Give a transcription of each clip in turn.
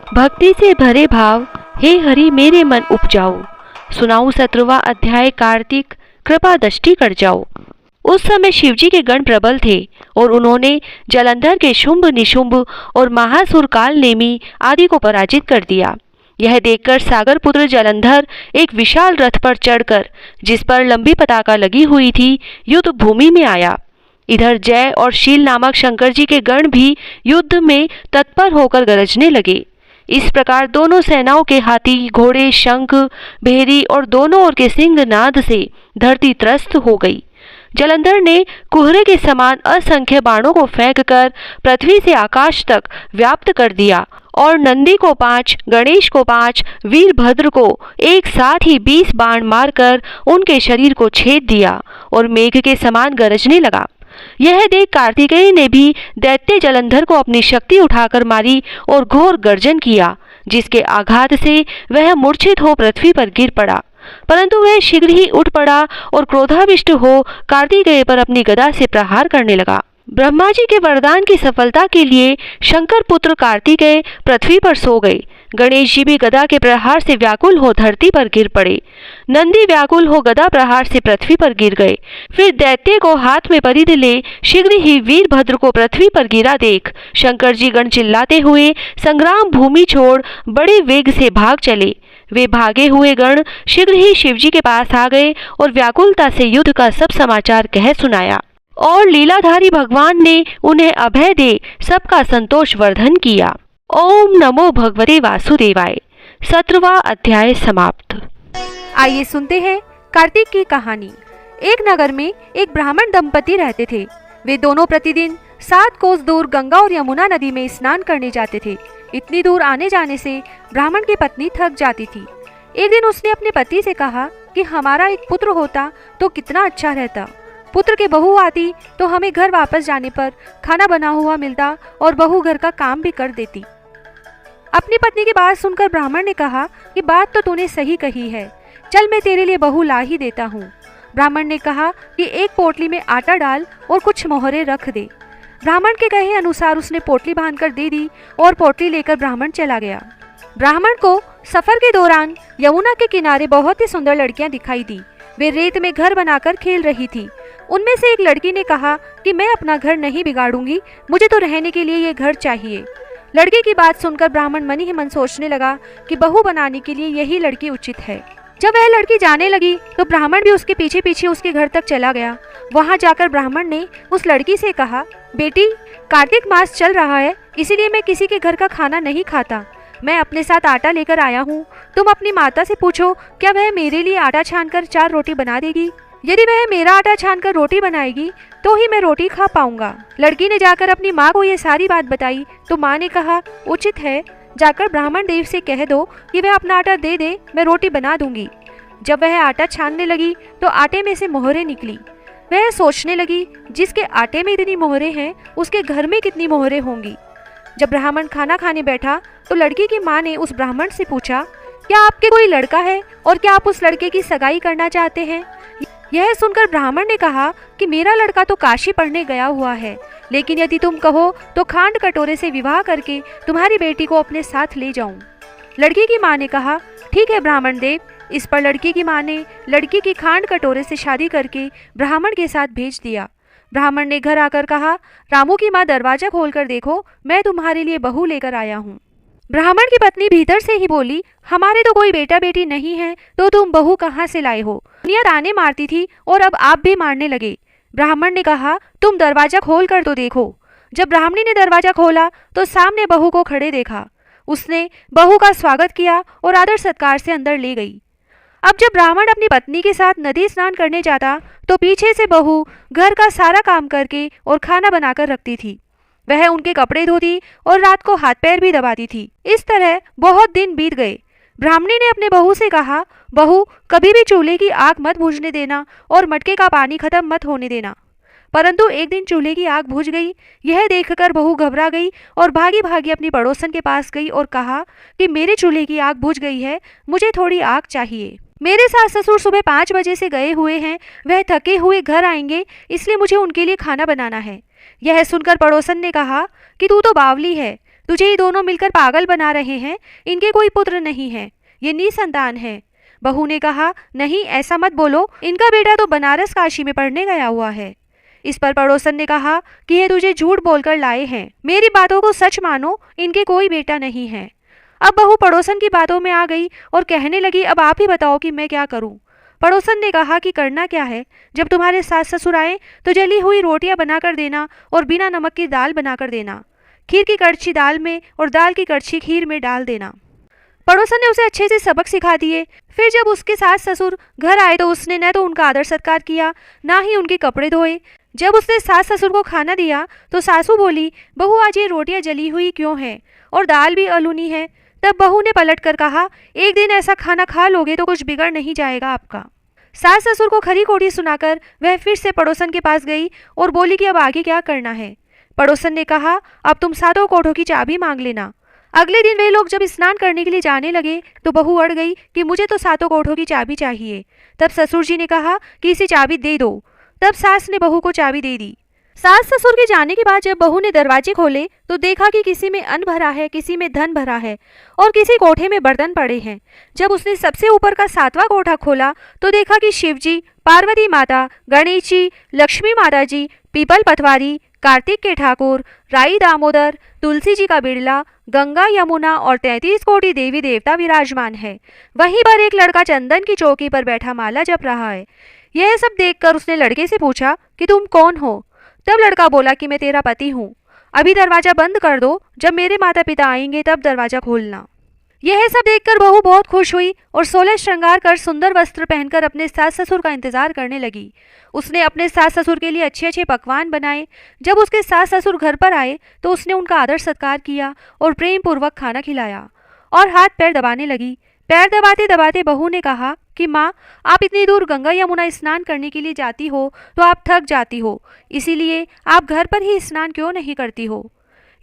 भक्ति से भरे भाव, हे हरि मेरे मन उपजाओ। सुनाऊं 17वां अध्याय कार्तिक, कृपा दृष्टि कर जाओ। उस समय शिवजी के गण प्रबल थे और उन्होंने जलंधर के शुंभ निशुंभ और महासुर काल नेमी आदि को पराजित कर दिया। यह देखकर सागर पुत्र जलंधर एक विशाल रथ पर चढ़कर, जिस पर लंबी पताका लगी हुई थी, युद्ध भूमि में आया। इधर जय और शील नामक शंकर जी के गण भी युद्ध में तत्पर होकर गरजने लगे। इस प्रकार दोनों सेनाओं के हाथी, घोड़े, शंख, भेरी और दोनों ओर के सिंह नाद से धरती त्रस्त हो गई। जलंधर ने कुहरे के समान असंख्य बाणों को फेंककर पृथ्वी से आकाश तक व्याप्त कर दिया और नंदी को 5, गणेश को 5, वीरभद्र को एक साथ ही 20 बाण मारकर उनके शरीर को छेद दिया और मेघ के समान गरजने लगा। यह देख कार्तिकेय ने भी दैत्य जलंधर को अपनी शक्ति उठाकर मारी और घोर गर्जन किया, जिसके आघात से वह मूर्छित हो पृथ्वी पर गिर पड़ा। परंतु वह शीघ्र ही उठ पड़ा और क्रोधाविष्ट हो कार्तिकेय पर अपनी गदा से प्रहार करने लगा। ब्रह्मा जी के वरदान की सफलता के लिए शंकर पुत्र कार्तिकेय पृथ्वी पर सो गए। गणेश जी भी गदा के प्रहार से व्याकुल हो धरती पर गिर पड़े। नंदी व्याकुल हो गदा प्रहार से पृथ्वी पर गिर गए। फिर दैत्य को हाथ में परिध ले शीघ्र ही वीरभद्र को पृथ्वी पर गिरा देख शंकर जी गण चिल्लाते हुए संग्राम भूमि छोड़ बड़े वेग से भाग चले। वे भागे हुए गण शीघ्र ही शिवजी के पास आ गए और व्याकुलता से युद्ध का सब समाचार कह सुनाया और लीलाधारी भगवान ने उन्हें अभय दे सबका संतोष वर्धन किया। ओम नमो भगवते वासुदेवाय। 17वां अध्याय समाप्त। आइए सुनते हैं कार्तिक की कहानी। एक नगर में एक ब्राह्मण दंपति रहते थे। वे दोनों प्रतिदिन 7 कोस दूर गंगा और यमुना नदी में स्नान करने जाते थे। इतनी दूर आने जाने से ब्राह्मण की पत्नी थक जाती थी। एक दिन उसने अपने पति से कहा कि हमारा एक पुत्र होता तो कितना अच्छा रहता। पुत्र के बहू आती तो हमें घर वापस जाने पर खाना बना हुआ मिलता और बहू घर का काम भी कर देती। अपनी पत्नी की बात सुनकर ब्राह्मण ने कहा कि बात तो तूने सही कही है, चल मैं तेरे लिए बहू ला ही देता हूँ। ब्राह्मण ने कहा कि एक पोटली में आटा डाल और कुछ मोहरे रख दे। ब्राह्मण के कहे अनुसार उसने पोटली बांधकर दे दी और पोटली लेकर ब्राह्मण चला गया। ब्राह्मण को सफर के दौरान यमुना के किनारे बहुत ही सुंदर लड़कियां दिखाई दी। वे रेत में घर बनाकर खेल रही थी। उनमें से एक लड़की ने कहा कि मैं अपना घर नहीं बिगाड़ूंगी, मुझे तो रहने के लिए ये घर चाहिए। लड़की की बात सुनकर ब्राह्मण मन ही मन सोचने लगा कि बहू बनाने के लिए यही लड़की उचित है। जब वह लड़की जाने लगी तो ब्राह्मण भी उसके पीछे पीछे उसके घर तक चला गया। वहां जाकर ब्राह्मण ने उस लड़की से कहा, बेटी कार्तिक मास चल रहा है, इसीलिए मैं किसी के घर का खाना नहीं खाता। मैं अपने साथ आटा लेकर आया हूँ। तुम अपनी माता से पूछो क्या वह मेरे लिए आटा छानकर 4 रोटी बना देगी। यदि वह मेरा आटा छानकर रोटी बनाएगी तो ही मैं रोटी खा पाऊंगा। लड़की ने जाकर अपनी माँ को ये सारी बात बताई तो माँ ने कहा, उचित है, जाकर ब्राह्मण देव से कह दो कि वह अपना आटा दे दे, मैं रोटी बना दूंगी। जब वह आटा छानने लगी तो आटे में से मोहरें निकली। वह सोचने लगी, जिसके आटे में इतनी मोहरें हैं उसके घर में कितनी मोहरें होंगी। जब ब्राह्मण खाना खाने बैठा तो लड़की की माँ ने उस ब्राह्मण से पूछा, क्या आपके कोई लड़का है और क्या आप उस लड़के की सगाई करना चाहते हैं। यह सुनकर ब्राह्मण ने कहा कि मेरा लड़का तो काशी पढ़ने गया हुआ है, लेकिन यदि तुम कहो तो खांड कटोरे से विवाह करके तुम्हारी बेटी को अपने साथ ले जाऊं। लड़की की माँ ने कहा, ठीक है ब्राह्मण देव। इस पर लड़की की माँ ने लड़की की खांड कटोरे से शादी करके ब्राह्मण के साथ भेज दिया। ब्राह्मण ने घर आकर कहा, रामू की माँ दरवाजा खोलकर देखो, मैं तुम्हारे लिए बहू लेकर आया हूँ। ब्राह्मण की पत्नी भीतर से ही बोली, हमारे तो कोई बेटा बेटी नहीं है, तो तुम बहू कहाँ से लाए हो। दुनिया ताने मारती थी और अब आप भी मारने लगे। ब्राह्मण ने कहा, तुम दरवाजा खोल कर तो देखो। जब ब्राह्मणी ने दरवाजा खोला तो सामने बहू को खड़े देखा। उसने बहू का स्वागत किया और आदर सत्कार से अंदर ले गई। अब जब ब्राह्मण अपनी पत्नी के साथ नदी स्नान करने जाता तो पीछे से बहू घर का सारा काम करके और खाना बनाकर रखती थी। वह उनके कपड़े धोती और रात को हाथ पैर भी दबाती थी। इस तरह बहुत दिन बीत गए। ब्राह्मणी ने अपने बहू से कहा, बहू कभी भी चूल्हे की आग मत बुझने देना और मटके का पानी खत्म मत होने देना। परंतु एक दिन चूल्हे की आग बुझ गई। यह देखकर बहू घबरा गई और भागी भागी अपनी पड़ोसन के पास गई और कहा कि मेरे चूल्हे की आग बुझ गई है, मुझे थोड़ी आग चाहिए। मेरे सास ससुर सुबह 5 बजे से गए हुए हैं, वह थके हुए घर आएंगे, इसलिए मुझे उनके लिए खाना बनाना है। यह सुनकर पड़ोसन ने कहा कि तू तो बावली है, तुझे ये दोनों मिलकर पागल बना रहे हैं। इनके कोई पुत्र नहीं है, ये निसंतान है। बहू ने कहा, नहीं ऐसा मत बोलो, इनका बेटा तो बनारस काशी में पढ़ने गया हुआ है। इस पर पड़ोसन ने कहा कि ये तुझे झूठ बोलकर लाए हैं, मेरी बातों को सच मानो, इनके कोई बेटा नहीं है। अब बहू पड़ोसन की बातों में आ गई और कहने लगी, अब आप ही बताओ कि मैं क्या करूं। पड़ोसन ने कहा कि करना क्या है, जब तुम्हारे सास ससुर आए तो जली हुई रोटियां बनाकर देना और बिना नमक की दाल बनाकर देना। खीर की कड़छी दाल में और दाल की कड़छी खीर में डाल देना। पड़ोसन ने उसे अच्छे से सबक सिखा दिए। फिर जब उसके सास ससुर घर आए तो उसने न तो उनका आदर सत्कार किया, ना ही उनके कपड़े धोए। जब उसने सास ससुर को खाना दिया तो सासू बोली, बहू आज ये रोटियां जली हुई क्यों हैं और दाल भी अलूनी है। तब बहू ने पलट कर कहा, एक दिन ऐसा खाना खा लोगे तो कुछ बिगड़ नहीं जाएगा आपका। सास ससुर को खरी खोटी सुनाकर वह फिर से पड़ोसन के पास गई और बोली कि अब आगे क्या करना है। पड़ोसन ने कहा, अब तुम सातों कोठों की चाबी मांग लेना। अगले दिन वे लोग जब स्नान करने के लिए जाने लगे तो बहू अड़ गई कि मुझे तो सातों कोठों की चाबी चाहिए। तब ससुर जी ने कहा कि इसे चाबी दे दो। तब सास ने बहू को चाबी दे दी। सास ससुर के जाने के बाद जब बहू ने दरवाजे खोले तो देखा कि किसी में अन्न भरा है, किसी में धन भरा है और किसी कोठे में बर्तन पड़े हैं। जब उसने सबसे ऊपर का 7वां कोठा खोला तो देखा कि शिव जी, पार्वती माता, गणेश जी, लक्ष्मी माता जी, पीपल पटवारी, कार्तिक के ठाकुर, राई दामोदर, तुलसी जी का बिड़ला, गंगा यमुना और 33 कोटि देवी देवता विराजमान है। वहीं पर एक लड़का चंदन की चौकी पर बैठा माला जप रहा है। यह सब देखकर उसने लड़के से पूछा कि तुम कौन हो। तब लड़का बोला कि मैं तेरा पति हूँ। अभी दरवाजा बंद कर दो, जब मेरे माता पिता आएंगे तब दरवाजा खोलना। यह सब देखकर बहू बहुत खुश हुई और 16 श्रृंगार कर सुंदर वस्त्र पहनकर अपने सास ससुर का इंतजार करने लगी। उसने अपने सास ससुर के लिए अच्छे अच्छे पकवान बनाए। जब उसके सास ससुर घर पर आए तो उसने उनका आदर सत्कार किया और प्रेम पूर्वक खाना खिलाया और हाथ पैर दबाने लगी। पैर दबाते दबाते बहू ने कहा कि माँ, आप इतनी दूर गंगा यमुना स्नान करने के लिए जाती हो तो आप थक जाती हो, इसीलिए आप घर पर ही स्नान क्यों नहीं करती हो।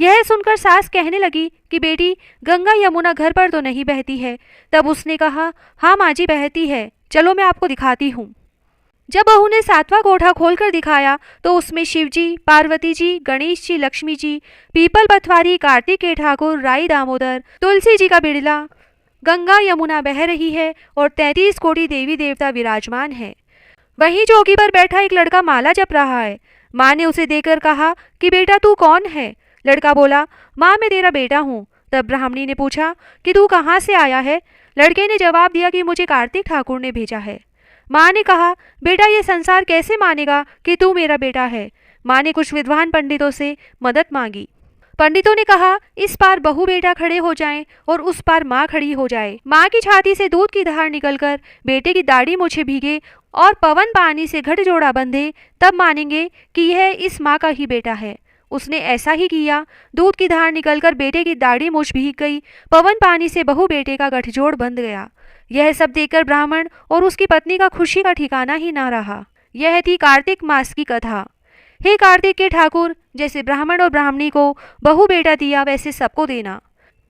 यह सुनकर सास कहने लगी कि बेटी, गंगा यमुना घर पर तो नहीं बहती है। तब उसने कहा, हाँ माँ जी बहती है, चलो मैं आपको दिखाती हूँ। जब बहू ने 7वां कोठा खोलकर दिखाया तो उसमें शिव जी, पार्वती जी, गणेश जी, लक्ष्मी जी, पीपल पटवारी, कार्तिक के ठाकुर, राई दामोदर, तुलसी जी का बिड़ला, गंगा यमुना बह रही है और 33 कोटि देवी देवता विराजमान है। वहीं चौकी पर बैठा एक लड़का माला जप रहा है। माँ ने उसे देखकर कहा कि बेटा तू कौन है। लड़का बोला, माँ मैं तेरा बेटा हूँ। तब ब्राह्मणी ने पूछा कि तू कहाँ से आया है। लड़के ने जवाब दिया कि मुझे कार्तिक ठाकुर ने भेजा है। माँ ने कहा, बेटा ये संसार कैसे मानेगा कि तू मेरा बेटा है। माँ ने कुछ विद्वान पंडितों से मदद मांगी। पंडितों ने कहा, इस पार बहू बेटा खड़े हो जाएं और उस पार माँ खड़ी हो जाए। माँ की छाती से दूध की धार निकलकर बेटे की दाढ़ी मूछें भीगे और पवन पानी से घट जोड़ा बंधे, तब मानेंगे कि यह इस माँ का ही बेटा है। उसने ऐसा ही किया। दूध की धार निकलकर बेटे की दाढ़ी मूछ भीग गई। पवन पानी से बहू बेटे का गठजोड़ बंध गया। यह सब देखकर ब्राह्मण और उसकी पत्नी का खुशी का ठिकाना ही ना रहा। यह थी कार्तिक मास की कथा। हे कार्तिक के ठाकुर, जैसे ब्राह्मण और ब्राह्मणी को बहू बेटा दिया वैसे सबको देना।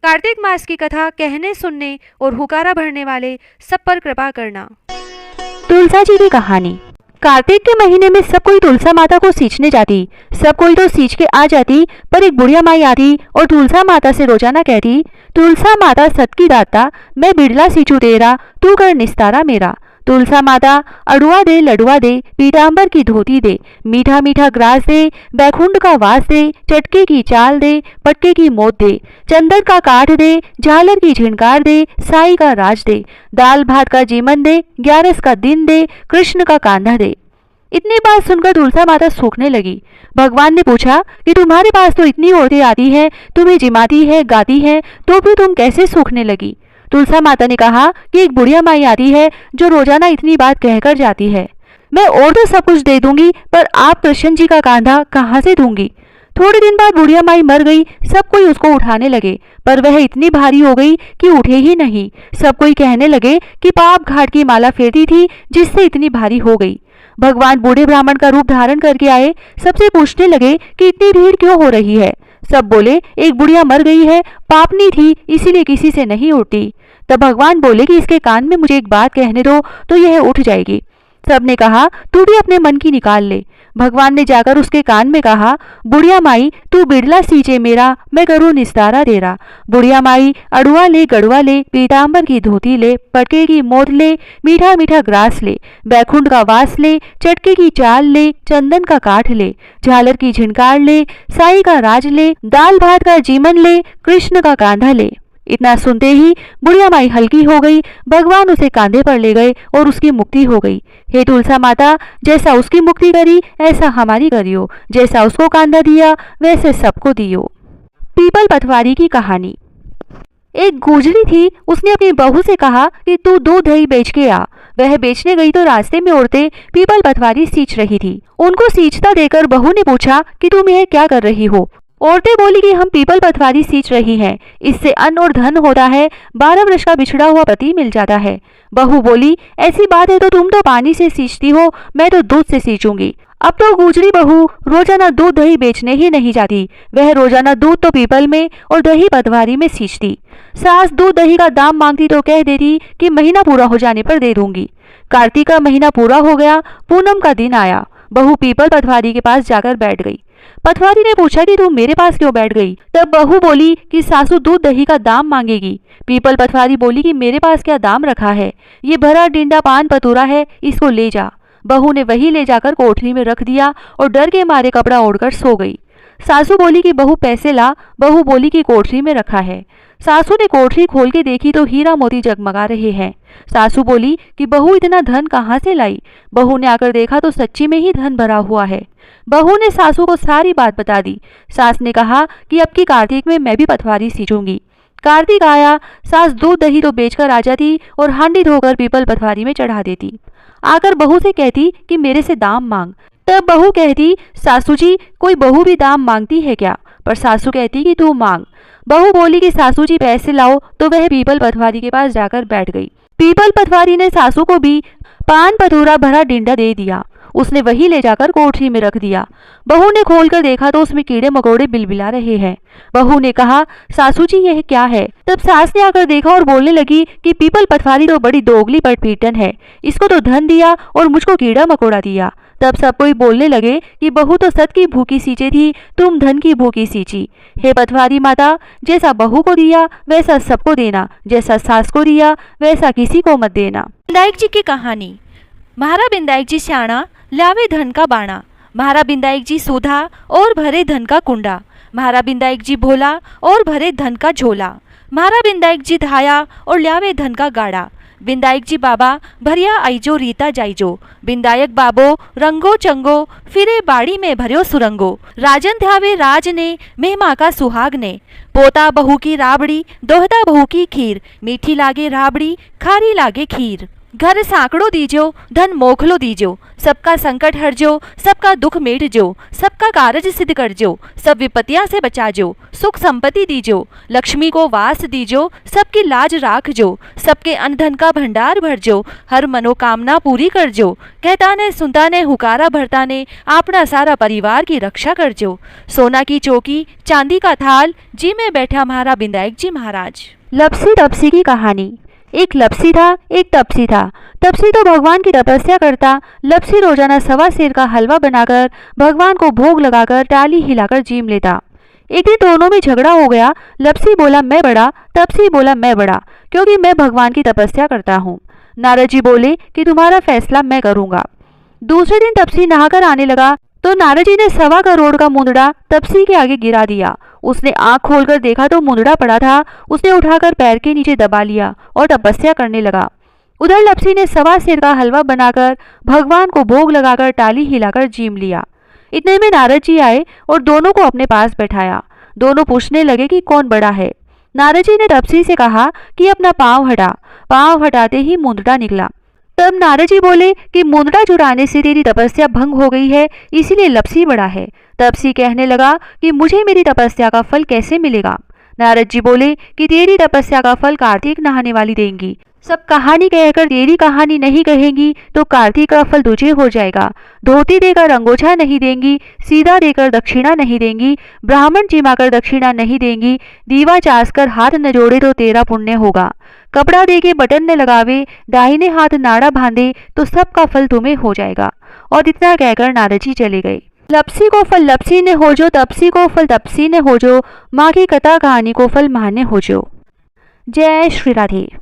कार्तिक मास की कथा कहने सुनने और हुकारा भरने वाले सब पर कृपा करना। तुलसा जी की कहानी। कार्तिक के महीने में सब कोई तुलसा माता को सींचने जाती। सब कोई तो सींच के आ जाती, पर एक बुढ़िया माई आती और तुलसा माता से रोजाना कहती, तुलसा माता सत की दाता, मैं बिड़ला सींचू तेरा, तू कर निस्तारा मेरा। तुलसा माता अड़ुआ दे, लडुआ दे, पीताम्बर की धोती दे, मीठा मीठा ग्रास दे, बैकुंठ का वास दे, चटके की चाल दे, पटके की मोत दे, चंदन का काठ दे, झालर की झिनकार दे, साई का राज दे, दाल भात का जीमन दे, 11 का दिन दे, कृष्ण का कांधा दे। इतनी बात सुनकर तुलसा माता सूखने लगी। भगवान ने पूछा कि तुम्हारे पास तो इतनी औरतें आती हैं, तुम्हें जिमाती है, गाती हैं, तो फिर तुम कैसे सूखने लगी। तुलसा माता ने कहा कि एक बुढ़िया माई आती है जो रोजाना इतनी बात कहकर जाती है। मैं और तो सब कुछ दे दूंगी, पर आप कृष्ण जी का कांधा कहाँ से दूंगी। थोड़े दिन बाद बुढ़िया माई मर गई। सब कोई उसको उठाने लगे, पर वह इतनी भारी हो गई कि उठे ही नहीं। सब कोई कहने लगे कि पाप घाट की माला फेरती थी जिससे इतनी भारी हो गई। भगवान बूढ़े ब्राह्मण का रूप धारण करके आए। सबसे पूछने लगे कि इतनी भीड़ क्यों हो रही है। सब बोले, एक बुढ़िया मर गई है, पापनी थी, इसीलिए किसी से नहीं उठती। तब भगवान बोले कि इसके कान में मुझे एक बात कहने दो तो यह उठ जाएगी। सबने कहा, तू भी अपने मन की निकाल ले। भगवान ने जाकर उसके कान में कहा, बुढ़िया माई तू बिड़ला सींचे मेरा, मैं करूँ निस्तारा तेरा। बुढ़िया माई अड़ुआ ले गड़ुआ ले, पीताम्बर की धोती ले, पटके की मोद ले, मीठा मीठा ग्रास ले, बैकुंठ का वास ले, चटके की चाल ले, चंदन का काठ ले, झालर की झिनकार ले, साई का राज ले, दाल भात का जीमन ले, कृष्ण का कांधा ले। इतना सुनते ही बुढ़िया माई हल्की हो गई। भगवान उसे कांधे पर ले गए और उसकी मुक्ति हो गई। हे तुलसा माता, जैसा उसकी मुक्ति करी ऐसा हमारी करियो, जैसा उसको कांधा दिया वैसे सबको दियो। पीपल पटवारी की कहानी। एक गुजरी थी, उसने अपनी बहू से कहा कि तू दूध दही बेच के आ। वह बेचने गई तो रास्ते में औरतें पीपल पटवारी सींच रही थी। उनको सींचता देकर बहू ने पूछा कि तुम यह क्या कर रही हो। औरतें बोली कि हम पीपल पटवारी सींच रही हैं, इससे अन्न और धन होता है, 12 वर्ष का बिछड़ा हुआ पति मिल जाता है। बहू बोली, ऐसी बात है तो तुम तो पानी से सींचती हो, मैं तो दूध से सींचूंगी। अब तो गुजरी बहू रोजाना दूध दही बेचने ही नहीं जाती, वह रोजाना दूध तो पीपल में और दही पटवारी में सींचती। सास दूध दही का दाम मांगती तो कह देती कि महीना पूरा हो जाने पर दे दूंगी। कार्तिक का महीना पूरा हो गया, पूनम का दिन आया। बहू पीपल पटवारी के पास जाकर बैठ गई। पटवारी ने पूछा कि तुम मेरे पास क्यों बैठ गई। तब बहू बोली कि सासू दूध दही का दाम मांगेगी। पीपल पटवारी बोली कि मेरे पास क्या दाम रखा है, ये भरा डिंडा पान पतूरा है, इसको ले जा। बहू ने वही ले जाकर कोठरी में रख दिया और डर के मारे कपड़ा ओढ़कर सो गई। सासू बोली कि बहू पैसे ला। बहू बोली कि कोठरी में रखा है। सासू ने कोठरी खोल के देखी तो हीरा मोती जगमगा रहे हैं। सासू बोली कि बहू इतना धन कहाँ से लाई। बहू ने आकर देखा तो सच्ची में ही धन भरा हुआ है। बहू ने सासू को सारी बात बता दी। सास ने कहा कि अब की कार्तिक में मैं भी पटवारी सींचूंगी। कार्तिक आया, सास दूध दही तो बेचकर आ जाती और हांडी धोकर पीपल पटवारी में चढ़ा देती। आकर बहू से कहती कि मेरे से दाम मांग। तब बहू कहती, सासू जी कोई बहू भी दाम मांगती है क्या। पर सासू कहती कि तू मांग। बहू बोली कि सासू जी पैसे लाओ, तो वह पीपल पटवारी के पास जाकर बैठ गई। पीपल पटवारी ने सासू को भी पान पतूरा भरा डिंडा दे दिया। उसने वही ले जाकर कोठरी में रख दिया। बहू ने खोलकर देखा तो उसमें कीड़े मकोड़े बिलबिला रहे हैं। बहू ने कहा, सासू जी यह क्या है। तब सास ने आकर देखा और बोलने लगी कि पीपल पटवारी तो बड़ी दोगली पटपीटन है, इसको तो धन दिया और मुझको कीड़ा मकोड़ा दिया। तब सब कोई बोलने लगे कि बहू तो सत की भूखी सींचे थी, तुम धन की भूखी सींची। हे पटवारी माता, जैसा बहू को दिया वैसा सबको देना, जैसा सास को दिया वैसा किसी को मत देना। बिंदायक जी की कहानी। महारा बिंदायक जी श्याणा, लावे धन का बाणा। महारा बिंदायक जी सूधा और भरे धन का कुंडा। महारा बिंदायक जी भोला और भरे धन का झोला। महारा बिंदायक जी धाया और लावे धन का गाड़ा। बिंदायक जी बाबा भरिया आईजो रीता जाइजो। बिंदायक बाबो रंगो चंगो, फिरे बाड़ी में भरियो सुरंगो। राजन ध्यावे राज ने, मेहमा का सुहाग ने। पोता बहू की राबड़ी, दोहता बहू की खीर। मीठी लागे राबड़ी, खारी लागे खीर। घर सांकड़ो दीजो, धन मोखलो दीजो। सबका संकट हरजो, सबका दुख मेटजो। सबका कारज सिद्ध करजो, सब विपत्तियां से बचाजो। सुख संपत्ति दीजो, लक्ष्मी को वास दीजो। सबकी लाज राखजो, सबके अन्न धन का भंडार भरजो। हर मनोकामना पूरी करजो। कहता ने सुनता ने हुकारा भरता ने, अपना सारा परिवार की रक्षा करजो। सोना की चौकी, चांदी का थाल, जी में बैठा महारा बिंदायक जी महाराज। लपसी तपसी की कहानी। एक लपसी था, एक तपसी था। तपसी तो भगवान की तपस्या करता। लपसी रोजाना 1.25 सेर का हलवा बनाकर भगवान को भोग लगाकर टाली हिलाकर जीम लेता। एक दिन दोनों में झगड़ा हो गया। लपसी बोला मैं बड़ा, तपसी बोला मैं बड़ा, क्योंकि मैं भगवान की तपस्या करता हूँ। नारद जी बोले कि तुम्हारा फैसला मैं करूँगा। दूसरे दिन तपसी नहाकर आने लगा तो नारद जी ने 1.25 करोड़ का मुंदड़ा तपसी के आगे गिरा दिया। उसने आंख खोलकर देखा तो मुंदड़ा पड़ा था। उसने उठाकर पैर के नीचे दबा लिया और तपस्या करने लगा। उधर लपसी ने 1.25 सेर का हलवा बनाकर भगवान को भोग लगाकर टाली हिलाकर जीम लिया। इतने में नारद जी आए और दोनों को अपने पास बैठाया। दोनों पूछने लगे कि कौन बड़ा है। नारद जी ने तपसी से कहा कि अपना पांव हटा। पांव हटाते ही मुंदड़ा निकला। तब नारद जी बोले कि मुंदड़ा चुराने से तेरी तपस्या भंग हो गई है, इसीलिए लपसी बड़ा है। तपसी कहने लगा कि मुझे मेरी तपस्या का फल कैसे मिलेगा। नारद जी बोले कि तेरी तपस्या का फल कार्तिक नहाने वाली देंगी। सब कहानी कहकर तेरी कहानी नहीं कहेंगी तो कार्तिक का फल तुझे हो जाएगा। धोती देकर अंगोछा नहीं देंगी, सीधा देकर दक्षिणा नहीं देंगी, ब्राह्मण जिमाकर दक्षिणा नहीं देंगी, दीवा चास कर हाथ न जोड़े तो तेरा पुण्य होगा। कपड़ा देके बटन न लगावे, दाहिने हाथ नाड़ा बांधे तो सबका फल तुम्हें हो जाएगा। और इतना कहकर नारद जी चले गए। लपसी को फल लपसी ने हो जो, तपसी को फल तपसी ने हो जो, माँ की कथा कहानी को फल माँ ने हो जो। जय श्री राधे।